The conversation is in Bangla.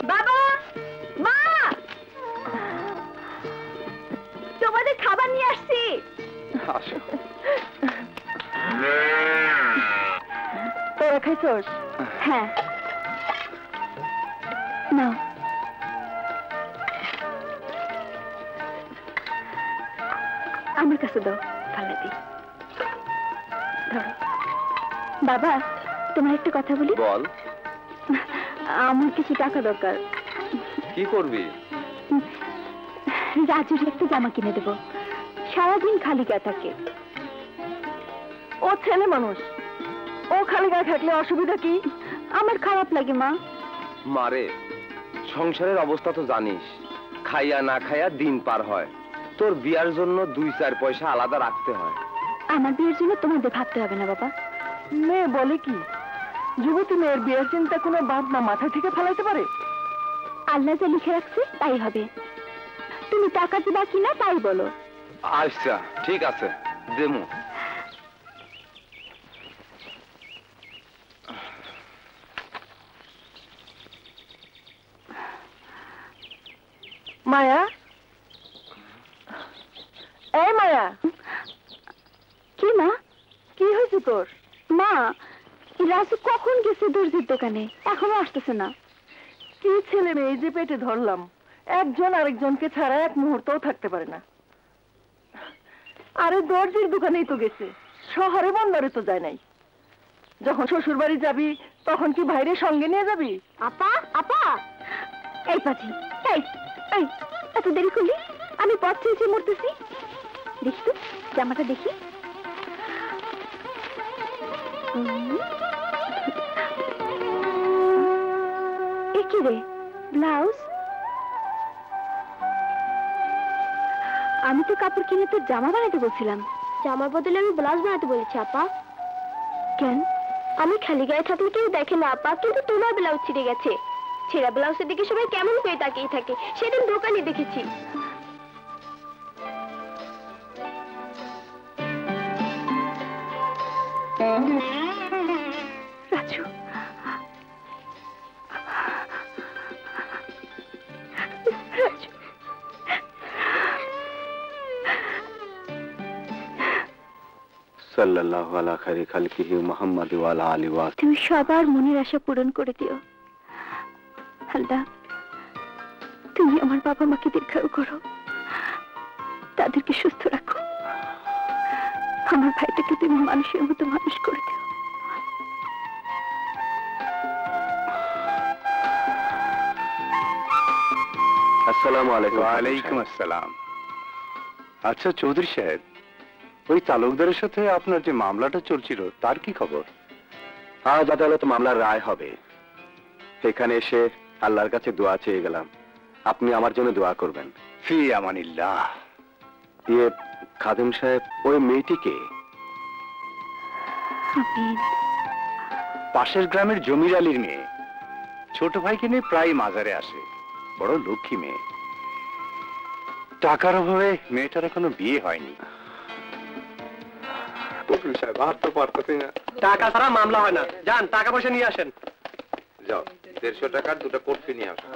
বাবা, মা, তোমাদের খাবার নিয়ে আসছি। তোরা খাইছস? হ্যাঁ, নাও। আমার কাছে দাও, ফালা দি। ধরো। বাবা, তোমার একটা কথা বলি। বল। আমার কিছু টাকা দরকার। কি করবি? রাজুর একটা জামা কিনে দেবো, সারাদিন খালি গায়ে থাকে। ও ছেলে মানুষ, ও খালি গায়ে থাকলে অসুবিধা কি? আমার খারাপ লাগে মা। মারে, সংসারের অবস্থা তো জানিস, খাইয়া না খাইয়া দিন পার হয়। তোর বিয়ার জন্য 2-4 পয়সা আলাদা রাখতে হয়। আমার বিয়ের জন্য তোমাদের ভাবতে হবে না বাবা। মেয়ে বলে কি, যুবতী মেয়ের বিয়ের চিন্তা কোনো বাপ না মাথা থেকে ফেলাইতে পারে? আল্লাহ যা লিখে রাখছে তাই হবে। তুমি টাকা দিবা কিনা তাই বলো। আচ্ছা ঠিক আছে, দেমু। মায়া, এই মায়া। কি মা? কি হয়েছে তোর? মা, রাজু কখন গেছে দর্জির দোকানে, এখনো আসতেছে না। কি ছেলে মেয়ে যে পেটে ধরলাম, একজন আরেকজনকে ছাড়া এক মুহূর্তও থাকতে পারে না। আরে দর্জির দোকানেই তো গেছে, শহরে বন্দরে তো যায় নাই। যখন শ্বশুর বাড়ি যাবি তখন কি ভাইরে সঙ্গে নিয়ে যাবি? আপা, আপা, এই পাজি, এই এই এত দেরি করলি? আমি পথ চেয়েছি মরতেছি। দেখি তো জামাটা দেখি। এ কি রে, ব্লাউজ? আমি তো কাপড় কিনে তোর জামা বানাতে বলছিলাম। জামার বদলে আমি ব্লাউজ বানাতে বলেছি আপা। কেন? আমি খালি গায়ে থাকলে কেউ দেখে না আপা, কিন্তু তোমার ব্লাউজ ছিঁড়ে গেছে। ছেঁড়া ব্লাউজের দিকে সবাই কেমন করে তাকিয়ে থাকে, সেদিন দোকানে দেখেছি। রাজু, রাজু, সাল্লাল্লাহু আলা খায়রি খালকিহি মুহাম্মাদ ওয়া আলা আলিহি ওয়া তুমি সবার মনের আশা পূরণ করে দিও আল্লাহ। তুমি আমার বাবা মাকে দীর্ঘায়ু করো, তাদেরকে সুস্থ রাখো। আমার ভাইটাকে তুমি মানুষের মতো মানুষ করে দিও। আসসালামু আলাইকুম। ওয়ালাইকুম আসসালাম। আচ্ছা চৌধুরী সাহেব, ওই তালুকদারের সাথে আপনার যে মামলাটা চলছিল তার কি খবর? আজ আদালতে মামলার রায় হবে। এখানে এসে আল্লাহর কাছে দোয়া চেয়ে গেলাম, আপনি আমার জন্য দোয়া করবেন। ফি আমানিল্লাহ। খাদেম সাহেব, ওই মেয়েটিকে? পাশের গ্রামের জমির আলীর মেয়ে, ছোট ভাইকে নিয়ে প্রায় মাজারে আসে, বড় লক্ষ্মী মেয়ে। টাকার অভাবে মেয়েটার এখনো বিয়ে হয়নি। টাকা ছাড়া মামলা হয় না, যান টাকা পয়সা নিয়ে আসেন। যাও, 150 টাকার 2টা কফি নিয়ে আসো।